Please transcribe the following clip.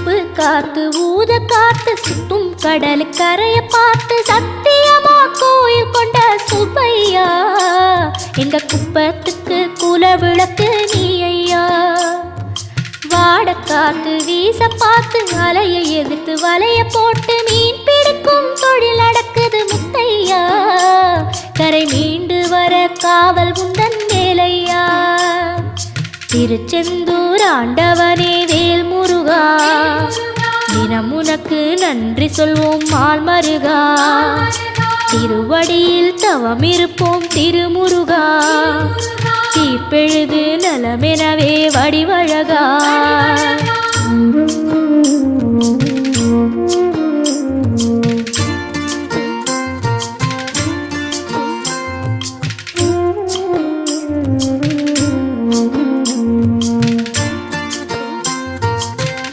சுப்பு காத்து ஊத காத்து சுத்தும் கடலு கரைய பார்த்து சத்தியமா கோயில் கொண்ட சுப்பையா எங்க குப்பத்துக்கு குல விளக்கு நீ ஐயா. வாட காத்து வீச பார்த்து அலையை எதிர்த்து வலைய போட்டு மீன் பிடிக்கும் தொழில் நடக்குது முத்தையா. கரை மீண்டு வர காவல் உந்தன் வேலையா. திருச்செந்தூர் ஆண்டவனே வேல் முருகா தினம் உனக்கு நன்றி சொல்வோம் மால் மருகா. திருவடியில் தவம் இருப்போம் திருமுருகா. தீப்பெழுது நலமெனவே வடிவழகா.